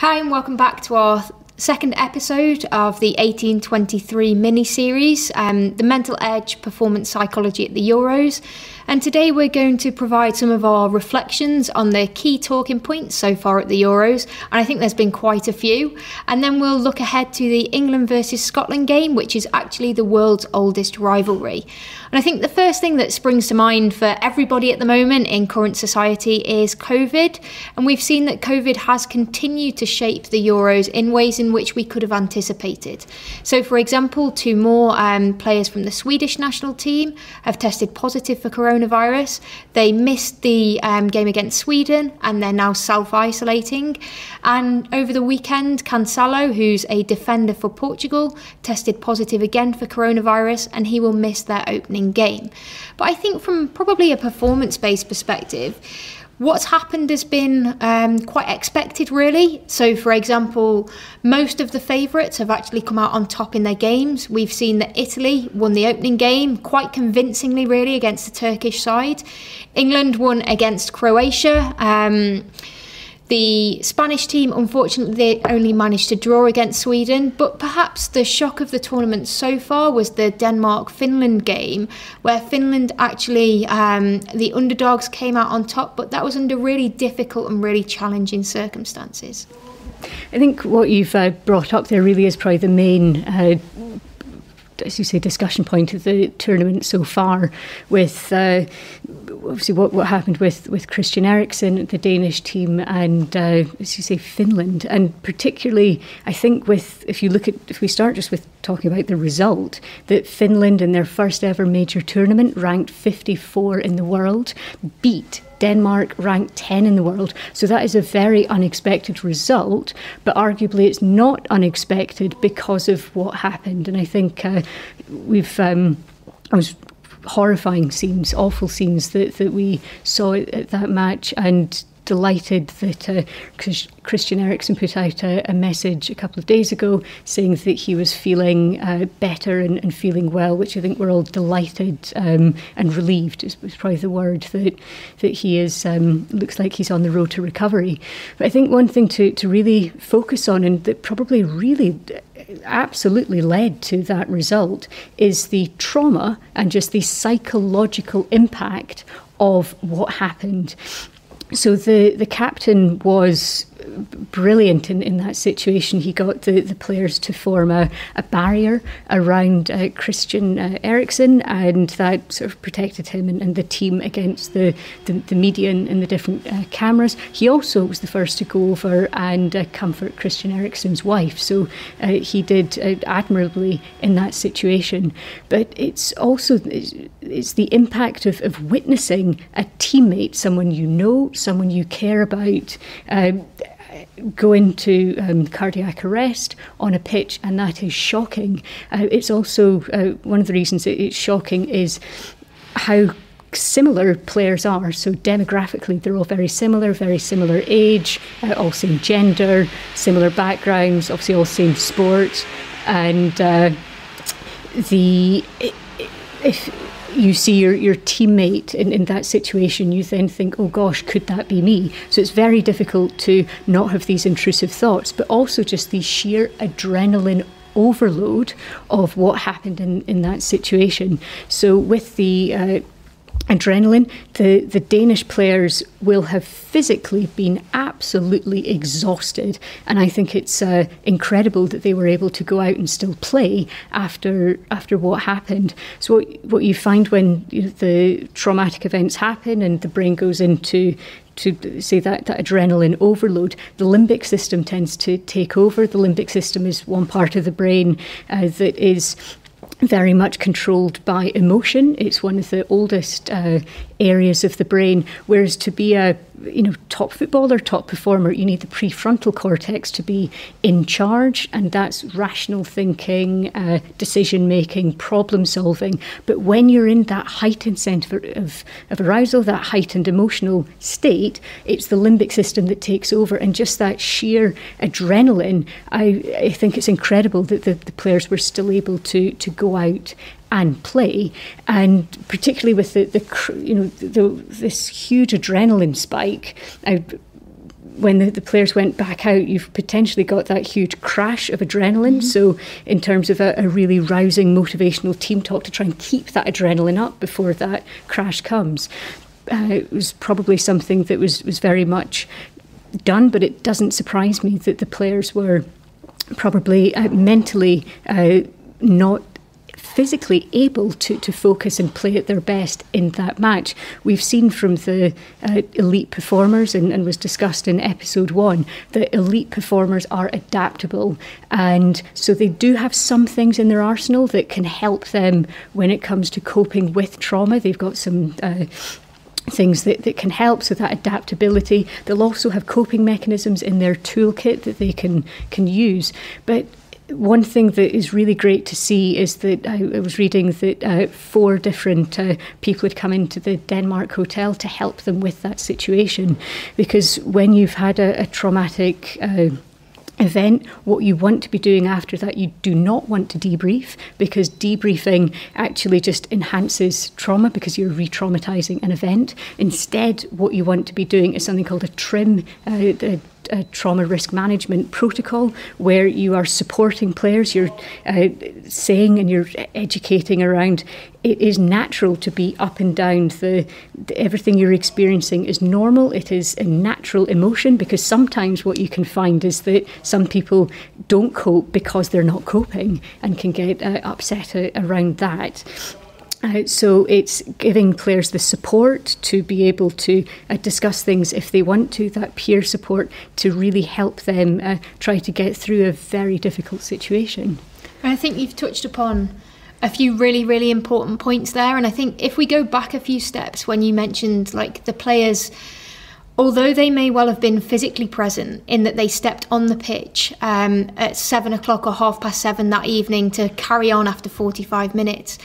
Hi and welcome back to our second episode of the 1823 mini-series, The Mental Edge, Performance Psychology at the Euros. And today we're going to provide some of our reflections on the key talking points so far at the Euros. And I think there's been quite a few. And then we'll look ahead to the England versus Scotland game, which is actually the world's oldest rivalry. And I think the first thing that springs to mind for everybody at the moment in current society is COVID. And we've seen that COVID has continued to shape the Euros in ways in which we could have anticipated. So, for example, two more players from the Swedish national team have tested positive for coronavirus. They missed the game against Sweden and they're now self-isolating. And over the weekend, Cancelo, who's a defender for Portugal, tested positive again for coronavirus and he will miss their opening game. But I think from probably a performance-based perspective, what's happened has been quite expected, really. So, for example, most of the favourites have actually come out on top in their games. We've seen that Italy won the opening game quite convincingly, really, against the Turkish side. England won against Croatia. The Spanish team, unfortunately, they only managed to draw against Sweden, but perhaps the shock of the tournament so far was the Denmark-Finland game, where Finland actually, the underdogs came out on top, but that was under really difficult and really challenging circumstances. I think what you've brought up there really is probably the main as you say, discussion point of the tournament so far, with obviously what happened with Christian Eriksen, the Danish team, and as you say, Finland, and particularly I think if we start just with talking about the result, that Finland in their first ever major tournament, ranked 54 in the world, beat Denmark, ranked 10 in the world. So that is a very unexpected result, but arguably it's not unexpected because of what happened. And I think horrifying scenes, awful scenes that we saw at that match, and delighted that Christian Eriksen put out a message a couple of days ago saying that he was feeling better and feeling well, which I think we're all delighted and relieved is probably the word, that he is looks like he's on the road to recovery. But I think one thing to really focus on, and that probably really absolutely led to that result, is the trauma and just the psychological impact of what happened. So the captain was brilliant in that situation. He got the players to form a barrier around Christian Eriksen, and that sort of protected him and the team against the media and the different cameras. He also was the first to go over and comfort Christian Eriksen's wife, so he did admirably in that situation. But it's also it's the impact of witnessing a teammate, someone you know, someone you care about, go into cardiac arrest on a pitch, and that is shocking. It's also one of the reasons it's shocking is how similar players are. So demographically, they're all very similar age, all same gender, similar backgrounds, obviously all same sport, and if you see your teammate in that situation, you then think, oh gosh, could that be me? So it's very difficult to not have these intrusive thoughts, but also just the sheer adrenaline overload of what happened in that situation. So with the adrenaline, the Danish players will have physically been absolutely exhausted, and I think it's incredible that they were able to go out and still play after what happened. So what you find when the traumatic events happen and the brain goes into say that adrenaline overload, the limbic system tends to take over. The limbic system is one part of the brain that is very much controlled by emotion. It's one of the oldest areas of the brain, whereas to be a top footballer, top performer, you need the prefrontal cortex to be in charge, and that's rational thinking, decision making, problem solving. But when you're in that heightened centre of arousal, that heightened emotional state, it's the limbic system that takes over, and just that sheer adrenaline, I think it's incredible that the players were still able to go out and play, and particularly with this huge adrenaline spike. when the players went back out, you've potentially got that huge crash of adrenaline. So in terms of a really rousing motivational team talk to try and keep that adrenaline up before that crash comes, it was probably something that was very much done, but it doesn't surprise me that the players were probably mentally not physically able to focus and play at their best in that match. We've seen from the elite performers, and was discussed in episode 1, that elite performers are adaptable, and so they do have some things in their arsenal that can help them when it comes to coping with trauma. They've got some things that can help, so that adaptability. They'll also have coping mechanisms in their toolkit that they can use. But one thing that is really great to see is that I was reading that 4 different people had come into the Denmark hotel to help them with that situation, because when you've had a traumatic event, what you want to be doing after that, you do not want to debrief, because debriefing actually just enhances trauma because you're re-traumatizing an event. Instead, what you want to be doing is something called a TRIM, a trauma risk management protocol, where you are supporting players, you're saying and you're educating around it is natural to be up and down. Everything you're experiencing is normal. It is a natural emotion, because sometimes what you can find is that some people don't cope because they're not coping and can get upset around that. So it's giving players the support to be able to discuss things if they want to, that peer support to really help them try to get through a very difficult situation. I think you've touched upon a few really, really important points there. And I think if we go back a few steps, when you mentioned like the players, although they may well have been physically present in that they stepped on the pitch at 7 o'clock or 7:30 that evening to carry on after 45 minutes,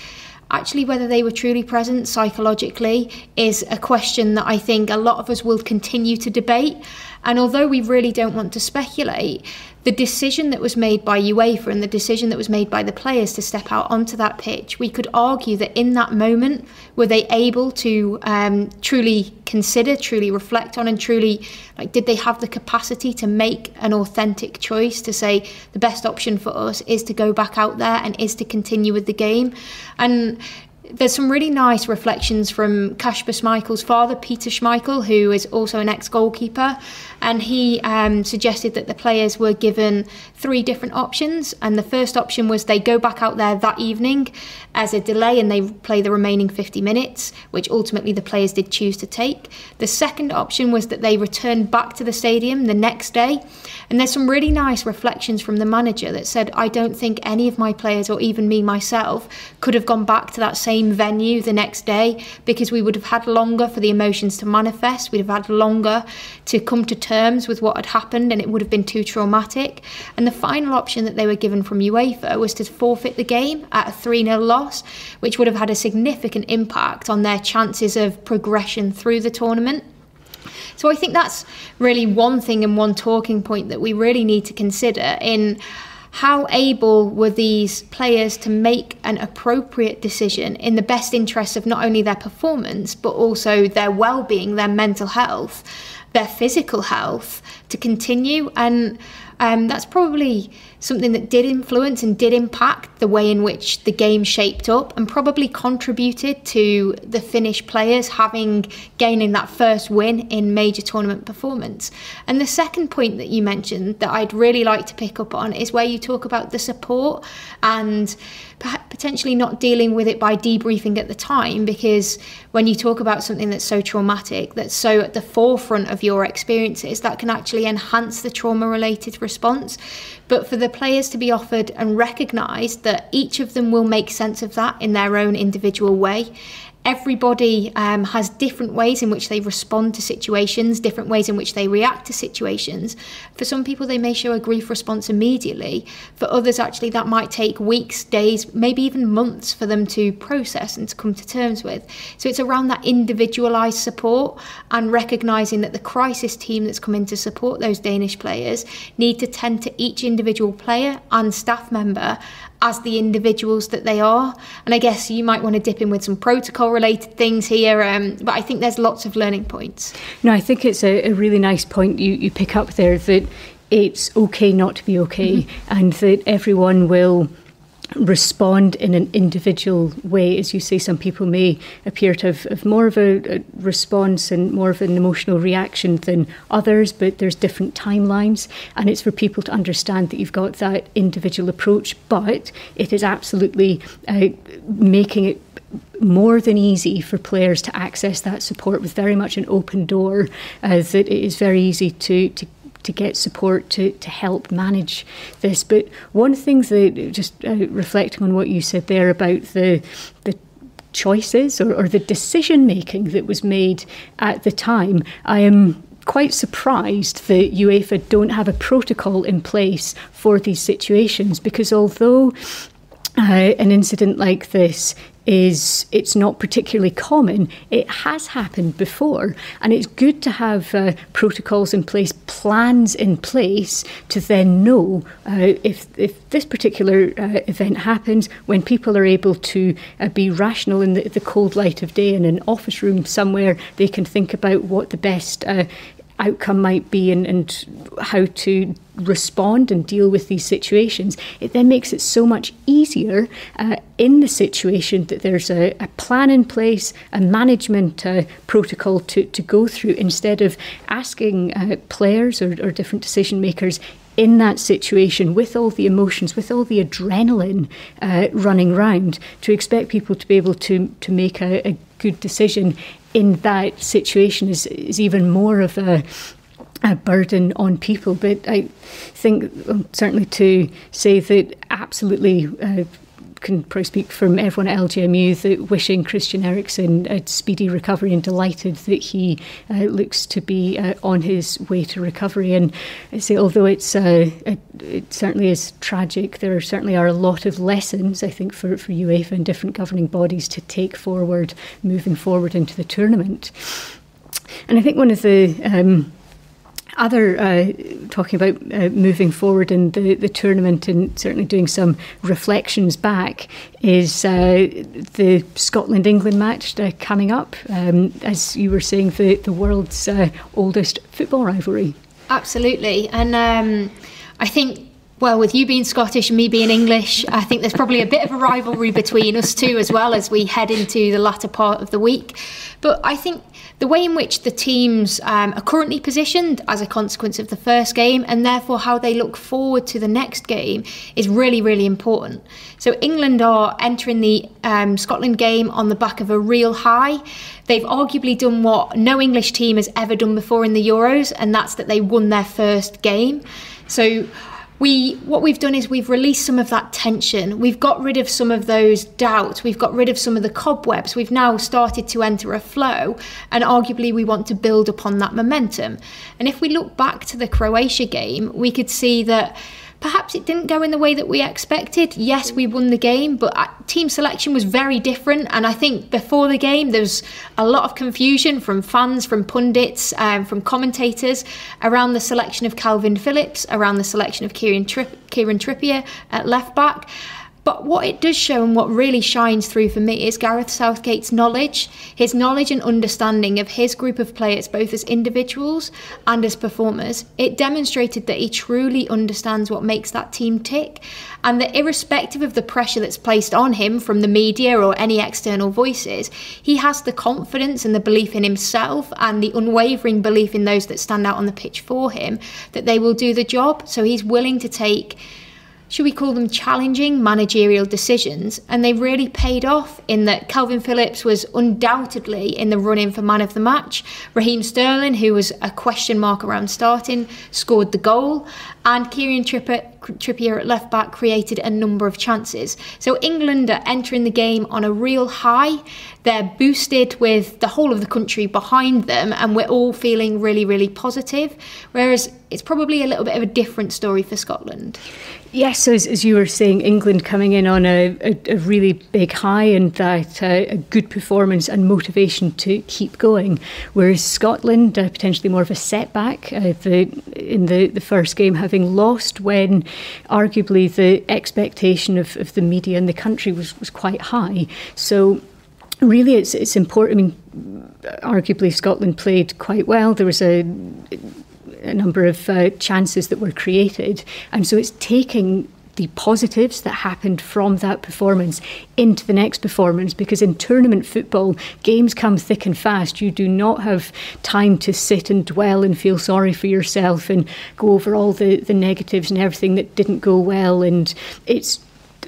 actually whether they were truly present psychologically is a question that I think a lot of us will continue to debate. And although we really don't want to speculate, the decision that was made by UEFA and the decision that was made by the players to step out onto that pitch, we could argue that in that moment, were they able to truly consider, truly reflect on, and truly, did they have the capacity to make an authentic choice to say the best option for us is to go back out there and is to continue with the game? And there's some really nice reflections from Kasper Schmeichel's father, Peter Schmeichel, who is also an ex-goalkeeper. And he suggested that the players were given 3 different options. And the first option was they go back out there that evening as a delay and they play the remaining 50 minutes, which ultimately the players did choose to take. The second option was that they returned back to the stadium the next day. And there's some really nice reflections from the manager that said, I don't think any of my players, or even me myself, could have gone back to that same venue the next day, because we would have had longer for the emotions to manifest. We'd have had longer to come to terms with what had happened, and it would have been too traumatic. And the final option that they were given from UEFA was to forfeit the game at a 3-0 loss, which would have had a significant impact on their chances of progression through the tournament. So I think that's really one thing and one talking point that we really need to consider in how able were these players to make an appropriate decision in the best interest of not only their performance, but also their well-being, their mental health, their physical health, to continue. And that's probably something that did influence and did impact the way in which the game shaped up, and probably contributed to the Finnish players gaining that first win in major tournament performance. And the second point that you mentioned that I'd really like to pick up on is where you talk about the support and potentially not dealing with it by debriefing at the time, because when you talk about something that's so traumatic, that's so at the forefront of your experiences, that can actually enhance the trauma-related response. But for the players to be offered and recognised that each of them will make sense of that in their own individual way. Everybody has different ways in which they respond to situations, different ways in which they react to situations. For some people, they may show a grief response immediately. For others, actually, that might take weeks, days, maybe even months for them to process and to come to terms with. So it's around that individualised support and recognising that the crisis team that's come in to support those Danish players need to tend to each individual player and staff member as the individuals that they are. And I guess you might want to dip in with some protocol related things here, but I think there's lots of learning points. No, I think it's a really nice point you pick up there, that it's okay not to be okay, and that everyone will respond in an individual way. As you say, some people may appear to have more of a response and more of an emotional reaction than others, but there's different timelines, and it's for people to understand that you've got that individual approach, but it is absolutely making it more than easy for players to access that support with very much an open door, that it is very easy to get support to help manage this. But one thing that, just reflecting on what you said there about the choices or the decision making that was made at the time, I am quite surprised that UEFA don't have a protocol in place for these situations, because although an incident like this it's not particularly common, it has happened before, and it's good to have protocols in place, plans in place, to then know if this particular event happens, when people are able to be rational in the cold light of day in an office room somewhere, they can think about what the best outcome might be and how to respond and deal with these situations. It then makes it so much easier in the situation that there's a plan in place, a management protocol to go through, instead of asking players or different decision makers in that situation, with all the emotions, with all the adrenaline running round, to expect people to be able to make a good decision in that situation is even more of a burden on people. But I think certainly to say that absolutely can probably speak from everyone at LGMU, that wishing Christian Eriksen a speedy recovery, and delighted that he looks to be on his way to recovery. And I say, although it certainly is tragic, there certainly are a lot of lessons, I think, for UEFA and different governing bodies to take forward, moving forward into the tournament. And I think one of the other, talking about moving forward in the tournament, and certainly doing some reflections back, is the Scotland-England match coming up. As you were saying, the world's oldest football rivalry. Absolutely. And I think, well, with you being Scottish and me being English, I think there's probably a bit of a rivalry between us two as well as we head into the latter part of the week. But I think the way in which the teams are currently positioned as a consequence of the first game, and therefore how they look forward to the next game, is really, really important. So England are entering the Scotland game on the back of a real high. They've arguably done what no English team has ever done before in the Euros, and that's that they won their first game. So what we've done is we've released some of that tension. We've got rid of some of those doubts. We've got rid of some of the cobwebs. We've now started to enter a flow, and arguably we want to build upon that momentum. And if we look back to the Croatia game, we could see that perhaps it didn't go in the way that we expected. Yes, we won the game, but team selection was very different. And I think before the game, there was a lot of confusion from fans, from pundits, from commentators around the selection of Calvin Phillips, around the selection of Kieran Trippier at left back. But what it does show, and what really shines through for me, is Gareth Southgate's knowledge, his knowledge and understanding of his group of players, both as individuals and as performers. It demonstrated that he truly understands what makes that team tick, and that irrespective of the pressure that's placed on him from the media or any external voices, he has the confidence and the belief in himself, and the unwavering belief in those that stand out on the pitch for him, that they will do the job. So he's willing to take, should we call them, challenging managerial decisions, and they really paid off in that Calvin Phillips was undoubtedly in the run-in for man of the match. Raheem Sterling, who was a question mark around starting, scored the goal, and Kieran Trippier at left back created a number of chances. So England are entering the game on a real high. They're boosted with the whole of the country behind them, and we're all feeling really, really positive. Whereas it's probably a little bit of a different story for Scotland. Yes, as you were saying, England coming in on a really big high, and that a good performance and motivation to keep going, whereas Scotland potentially more of a setback in the first game, having lost when arguably the expectation of the media and the country was quite high. So really it's important. I mean, arguably Scotland played quite well. There was a number of chances that were created, and so it's taking the positives that happened from that performance into the next performance, because in tournament football, games come thick and fast. You do not have time to sit and dwell and feel sorry for yourself and go over all the negatives and everything that didn't go well. And it's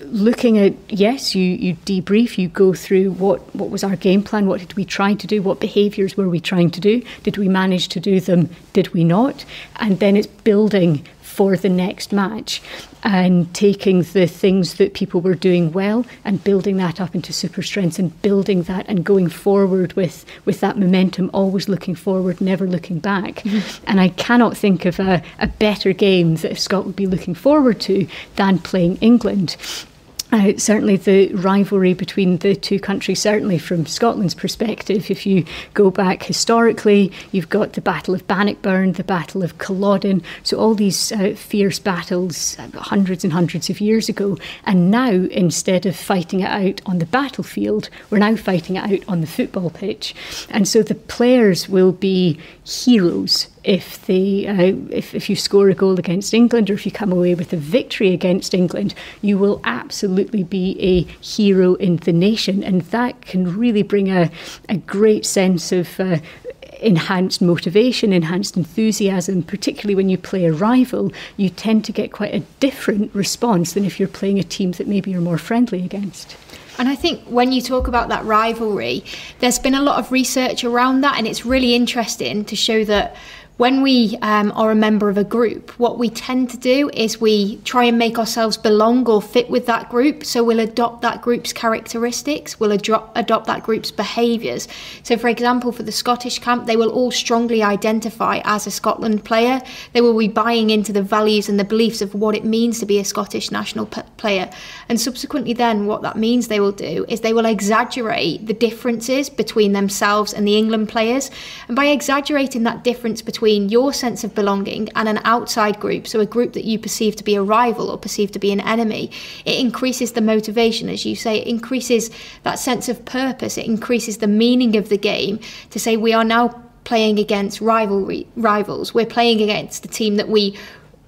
looking at, yes, you debrief, you go through what was our game plan, what did we try to do, what behaviours were we trying to do, did we manage to do them, did we not? And then it's building for the next match and taking the things that people were doing well and building that up into super strengths and building that and going forward with that momentum, always looking forward, never looking back. Mm-hmm. And I cannot think of a better game that Scott would be looking forward to than playing England. Certainly the rivalry between the two countries, certainly from Scotland's perspective, if you go back historically, you've got the Battle of Bannockburn, the Battle of Culloden, so all these fierce battles hundreds and hundreds of years ago. And now, instead of fighting it out on the battlefield, we're now fighting it out on the football pitch. And so the players will be heroes if you score a goal against England, or if you come away with a victory against England. You will absolutely be a hero in the nation, and that can really bring a great sense of enhanced motivation, enhanced enthusiasm. Particularly when you play a rival, you tend to get quite a different response than if you're playing a team that maybe you're more friendly against. And I think when you talk about that rivalry, there's been a lot of research around that, and it's really interesting to show that when we are a member of a group, what we tend to do is we try and make ourselves belong or fit with that group. So we'll adopt that group's characteristics, we'll adopt that group's behaviours. So for example, for the Scottish camp, they will all strongly identify as a Scotland player. They will be buying into the values and the beliefs of what it means to be a Scottish national player. And subsequently then, what that means they will do is they will exaggerate the differences between themselves and the England players. And by exaggerating that difference between your sense of belonging and an outside group, so a group that you perceive to be a rival or perceive to be an enemy, it increases the motivation, as you say, it increases that sense of purpose, it increases the meaning of the game to say we are now playing against rivals, we're playing against a team that we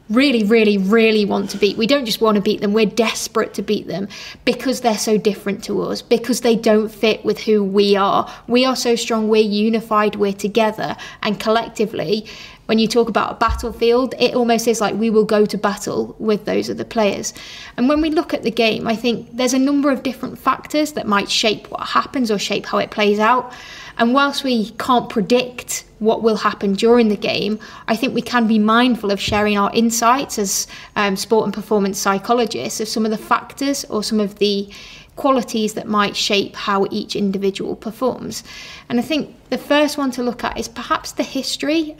really, really, really want to beat. We don't just want to beat them, we're desperate to beat them because they're so different to us, because they don't fit with who we are. We are so strong, we're unified, we're together, and collectively, when you talk about a battlefield, it almost is like we will go to battle with those other players. And when we look at the game, I think there's a number of different factors that might shape what happens or shape how it plays out. And whilst we can't predict what will happen during the game, I think we can be mindful of sharing our insights as sport and performance psychologists of some of the factors or some of the qualities that might shape how each individual performs. And I think the first one to look at is perhaps the history,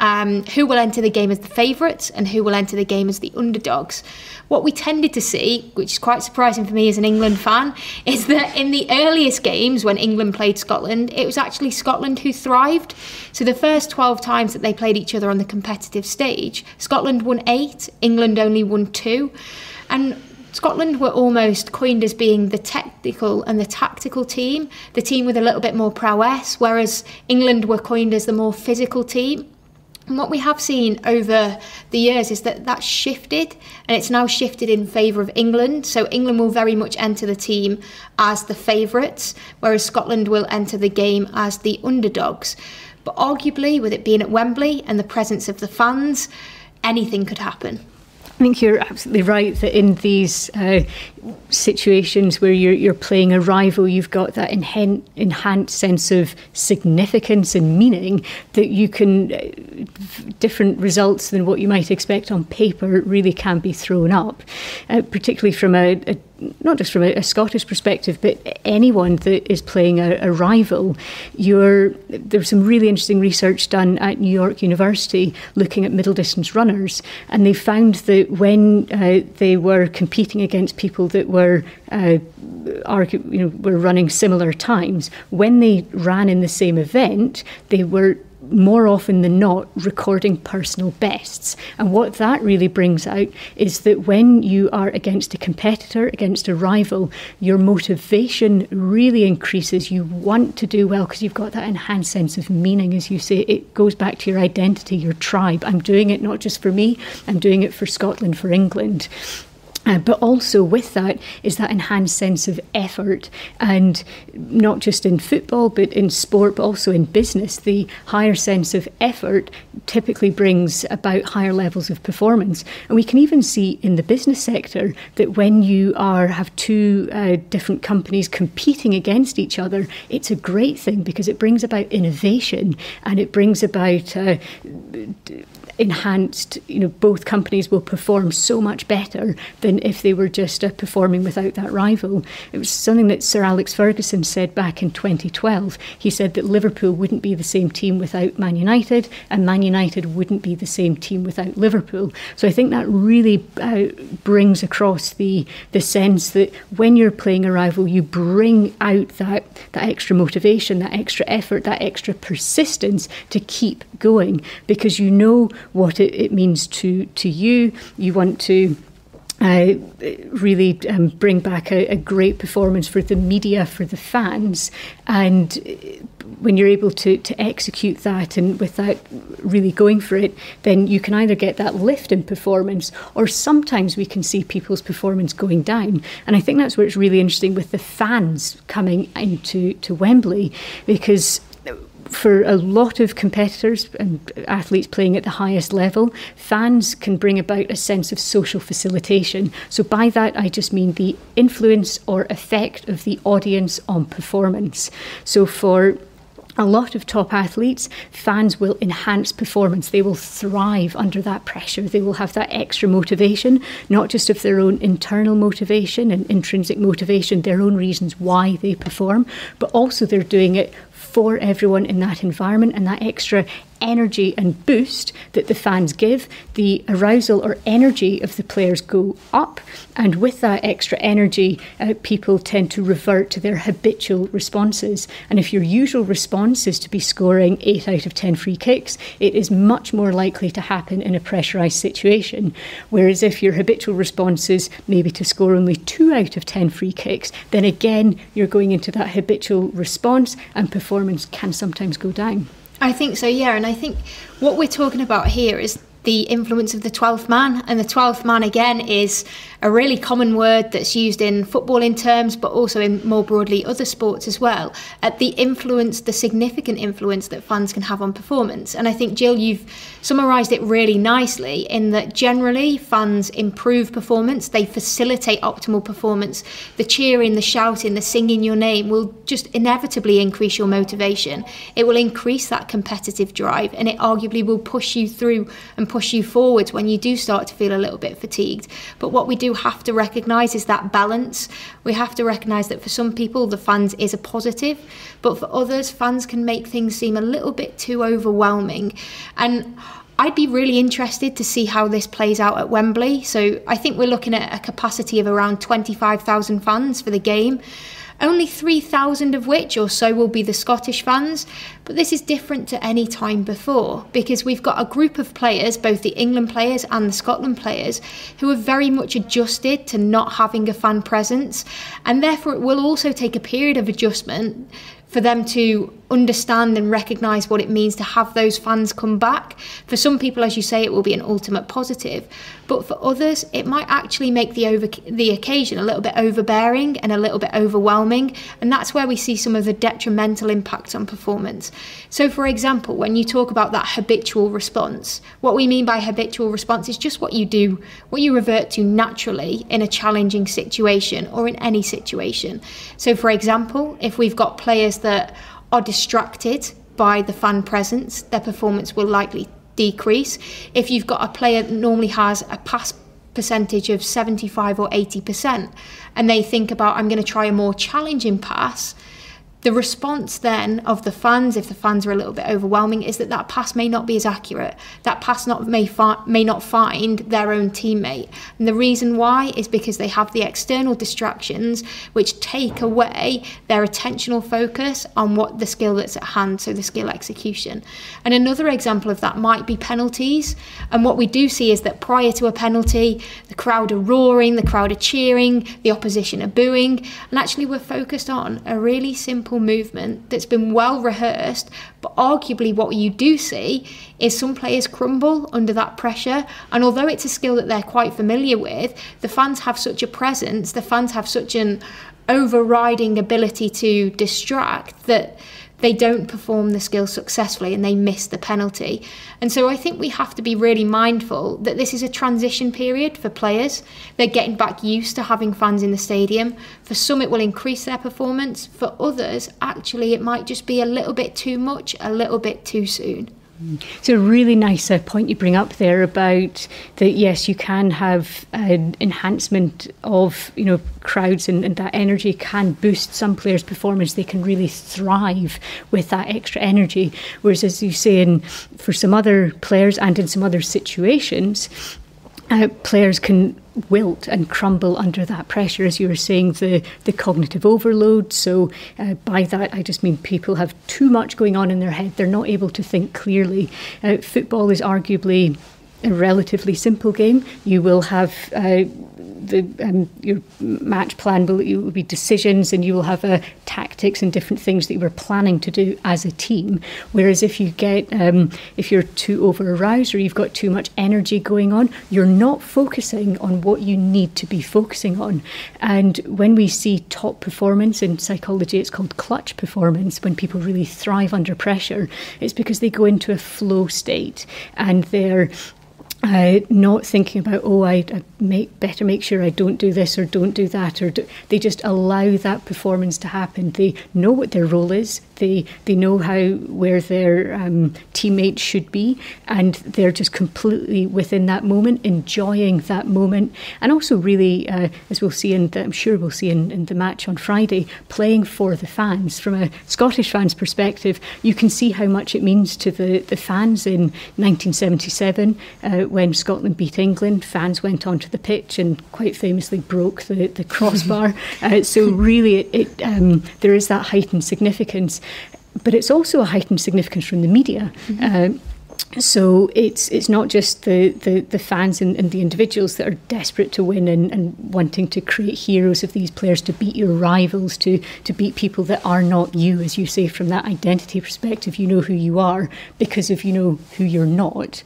who will enter the game as the favourites and who will enter the game as the underdogs. What we tended to see, which is quite surprising for me as an England fan, is that in the earliest games when England played Scotland, it was actually Scotland who thrived. So the first 12 times that they played each other on the competitive stage, Scotland won 8, England only won 2. And Scotland were almost coined as being the technical and the tactical team, the team with a little bit more prowess, whereas England were coined as the more physical team. And what we have seen over the years is that that's shifted, and it's now shifted in favour of England. So England will very much enter the team as the favourites, whereas Scotland will enter the game as the underdogs. But arguably, with it being at Wembley and the presence of the fans, anything could happen. I think you're absolutely right that in these situations where you're playing a rival, you've got that enhanced sense of significance and meaning that you can, different results than what you might expect on paper really can be thrown up, particularly from a not just from a Scottish perspective, but anyone that is playing a rival, there's some really interesting research done at New York University looking at middle distance runners, and they found that when they were competing against people that were were running similar times, when they ran in the same event, they were more often than not recording personal bests. And what that really brings out is that when you are against a competitor, against a rival, your motivation really increases. You want to do well because you've got that enhanced sense of meaning. As you say, it goes back to your identity, your tribe. I'm doing it not just for me, I'm doing it for Scotland, for England. But also with that is that enhanced sense of effort, and not just in football but in sport, but also in business. The higher sense of effort typically brings about higher levels of performance. And we can even see in the business sector that when you have two different companies competing against each other, it's a great thing because it brings about innovation, and it brings about enhanced, both companies will perform so much better than if they were just performing without that rival. It was something that Sir Alex Ferguson said back in 2012. He said that Liverpool wouldn't be the same team without Man United, and Man United wouldn't be the same team without Liverpool. So I think that really brings across the sense that when you're playing a rival, you bring out that extra motivation, that extra effort, that extra persistence to keep going, because you know what it means to you. You want to really bring back a great performance for the media, for the fans. And when you're able to execute that and without really going for it, then you can either get that lift in performance, or sometimes we can see people's performance going down. And I think that's where it's really interesting with the fans coming into Wembley, because for a lot of competitors and athletes playing at the highest level, fans can bring about a sense of social facilitation. So by that, I just mean the influence or effect of the audience on performance. So for a lot of top athletes, fans will enhance performance. They will thrive under that pressure. They will have that extra motivation, not just of their own internal motivation and intrinsic motivation, their own reasons why they perform, but also they're doing it for everyone in that environment, and that extra energy and boost that the fans give, the arousal or energy of the players go up, and with that extra energy, people tend to revert to their habitual responses. And if your usual response is to be scoring 8 out of 10 free kicks, it is much more likely to happen in a pressurised situation. Whereas if your habitual response is maybe to score only 2 out of 10 free kicks, then again you're going into that habitual response, and performance can sometimes go down. I think so, yeah. And I think what we're talking about here is the influence of the 12th man. And the 12th man, again, is a really common word that's used in footballing terms, but also in more broadly other sports as well, at the influence, the significant influence that fans can have on performance. And I think, Jill, you've summarised it really nicely in that generally fans improve performance, they facilitate optimal performance. The cheering, the shouting, the singing your name will just inevitably increase your motivation. It will increase that competitive drive, and it arguably will push you through and push you forwards when you do start to feel a little bit fatigued. But what we do have to recognise is that balance. We have to recognise that for some people the fans is a positive, but for others fans can make things seem a little bit too overwhelming. And I'd be really interested to see how this plays out at Wembley. So I think we're looking at a capacity of around 25,000 fans for the game. Only 3,000 of which or so will be the Scottish fans. But this is different to any time before, because we've got a group of players, both the England players and the Scotland players, who have very much adjusted to not having a fan presence. And therefore it will also take a period of adjustment for them to understand and recognise what it means to have those fans come back. For some people, as you say, it will be an ultimate positive. But for others, it might actually make the occasion a little bit overbearing and a little bit overwhelming. And that's where we see some of the detrimental impacts on performance. So, for example, when you talk about that habitual response, what we mean by habitual response is just what you do, what you revert to naturally in a challenging situation or in any situation. So, for example, if we've got players that are distracted by the fan presence, their performance will likely decrease. If you've got a player that normally has a pass percentage of 75 or 80%, and they think about, I'm going to try a more challenging pass, the response then of the fans, if the fans are a little bit overwhelming, is that that pass may not be as accurate. That pass may not find their own teammate. And the reason why is because they have the external distractions which take away their attentional focus on what the skill that's at hand, so the skill execution. And another example of that might be penalties. And what we do see is that prior to a penalty, the crowd are roaring, the crowd are cheering, the opposition are booing. And actually we're focused on a really simple movement that's been well rehearsed, but arguably what you do see is some players crumble under that pressure. And although it's a skill that they're quite familiar with, the fans have such a presence, the fans have such an overriding ability to distract that they don't perform the skill successfully and they miss the penalty. And so I think we have to be really mindful that this is a transition period for players. They're getting back used to having fans in the stadium. For some, it will increase their performance. For others, actually, it might just be a little bit too much, a little bit too soon. It's a really nice point you bring up there about that. Yes, you can have an enhancement of crowds, and that energy can boost some players' performance. They can really thrive with that extra energy. Whereas, as you say, for some other players and in some other situations, players can wilt and crumble under that pressure, as you were saying, the cognitive overload. So by that I just mean people have too much going on in their head. They're not able to think clearly. Football is arguably a relatively simple game. You will have your match plan will be decisions, and you will have tactics and different things that you were planning to do as a team. Whereas if you get if you're too over aroused or you've got too much energy going on, you're not focusing on what you need to be focusing on. And when we see top performance in psychology, it's called clutch performance. When people really thrive under pressure, it's because they go into a flow state and they're not thinking about, I better make sure I don't do this or don't do that, they just allow that performance to happen. They know what their role is. They know where their teammates should be, and they're just completely within that moment, enjoying that moment, and also really, as we'll see, I'm sure we'll see in the match on Friday, playing for the fans. From a Scottish fan's perspective, you can see how much it means to the fans. In 1977, when Scotland beat England, fans went onto the pitch and quite famously broke the crossbar. So really, there is that heightened significance. But it's also a heightened significance from the media. So it's not just the fans and the individuals that are desperate to win and wanting to create heroes of these players, to beat your rivals, to beat people that are not you, as you say, from that identity perspective. You know who you are because if you know who you're not.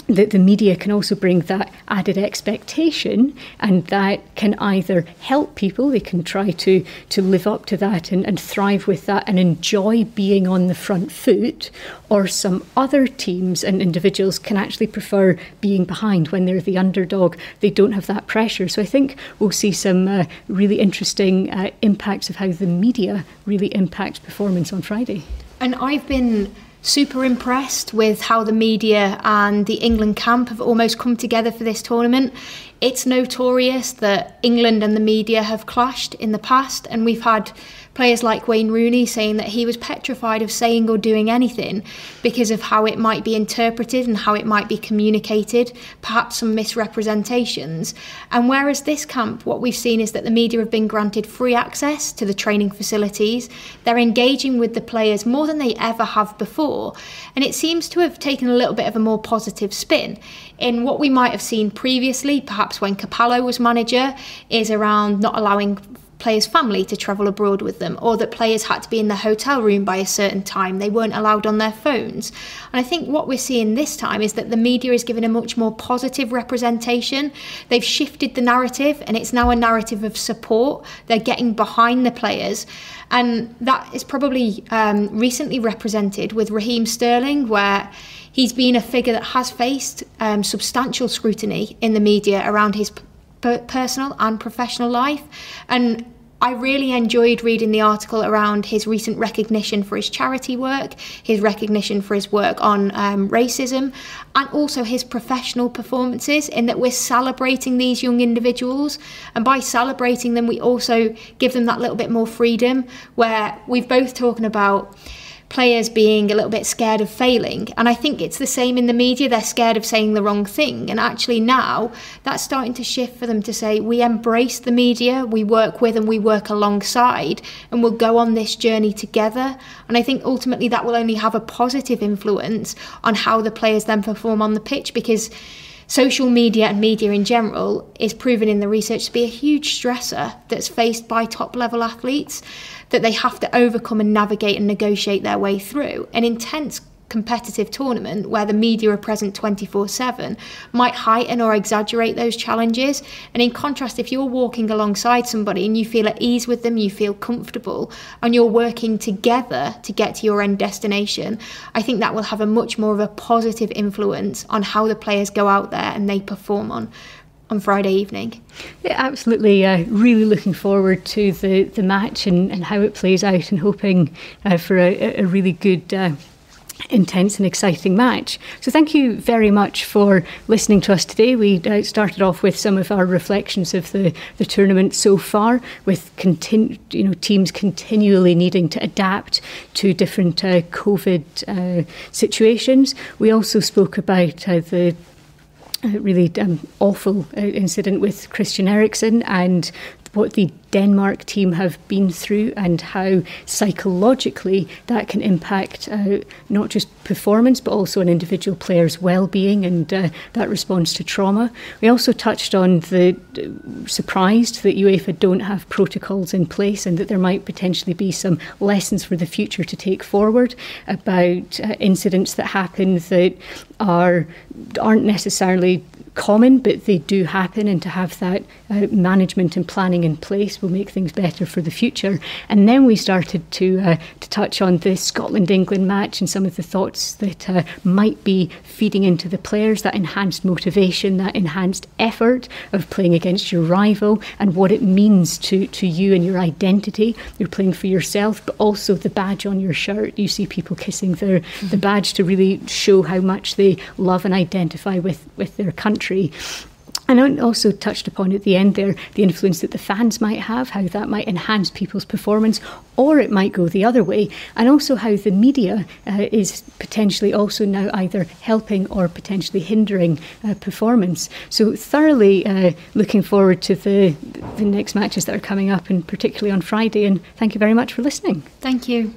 The media can also bring that added expectation, and that can either help people, they can try to live up to that and thrive with that and enjoy being on the front foot, or some other teams and individuals can actually prefer being behind when they're the underdog. They don't have that pressure. So I think we'll see some really interesting impacts of how the media really impacts performance on Friday. And I've been super impressed with how the media and the England camp have almost come together for this tournament. It's notorious that England and the media have clashed in the past, and we've had players like Wayne Rooney saying that he was petrified of saying or doing anything because of how it might be interpreted and how it might be communicated, perhaps some misrepresentations. And whereas this camp, what we've seen is that the media have been granted free access to the training facilities. They're engaging with the players more than they ever have before. And it seems to have taken a little bit of a more positive spin in what we might have seen previously, perhaps when Capallo was manager, is around not allowing players' family to travel abroad with them, or that players had to be in the hotel room by a certain time. They weren't allowed on their phones. And I think what we're seeing this time is that the media is given a much more positive representation. They've shifted the narrative, and it's now a narrative of support. They're getting behind the players. And that is probably recently represented with Raheem Sterling, where he's been a figure that has faced substantial scrutiny in the media around his personal and professional life. And I really enjoyed reading the article around his recent recognition for his charity work, his recognition for his work on racism, and also his professional performances, in that we're celebrating these young individuals, and by celebrating them we also give them that little bit more freedom, where we've both talking about players being a little bit scared of failing, and I think it's the same in the media. They're scared of saying the wrong thing, and actually now that's starting to shift for them to say, we embrace the media, we work with and we work alongside, and we'll go on this journey together. And I think ultimately that will only have a positive influence on how the players then perform on the pitch, because social media and media in general is proven in the research to be a huge stressor that's faced by top level athletes, that they have to overcome and navigate and negotiate their way through. An intense competitive tournament where the media are present 24/7 might heighten or exaggerate those challenges. And in contrast, if you're walking alongside somebody and you feel at ease with them, you feel comfortable, and you're working together to get to your end destination, I think that will have a much more of a positive influence on how the players go out there and they perform on Friday evening. Yeah, absolutely. Really looking forward to the match and how it plays out, and hoping for a really good intense and exciting match. So thank you very much for listening to us today. We started off with some of our reflections of the tournament so far, with teams continually needing to adapt to different COVID situations. We also spoke about the really awful incident with Christian Eriksen and what the Denmark team have been through, and how psychologically that can impact not just performance but also an individual player's well-being and that response to trauma. We also touched on the surprised that UEFA don't have protocols in place, and that there might potentially be some lessons for the future to take forward about incidents that happen that aren't necessarily common, but they do happen, and to have that management and planning in place will make things better for the future. And then we started to touch on the Scotland-England match and some of the thoughts that might be feeding into the players, that enhanced motivation, that enhanced effort of playing against your rival, and what it means to you and your identity. You're playing for yourself, but also the badge on your shirt. You see people kissing the badge to really show how much they love and identify with their country. And I also touched upon at the end there the influence that the fans might have, how that might enhance people's performance, or it might go the other way, and also how the media is potentially also now either helping or potentially hindering performance. So thoroughly looking forward to the next matches that are coming up, and particularly on Friday, and thank you very much for listening. Thank you.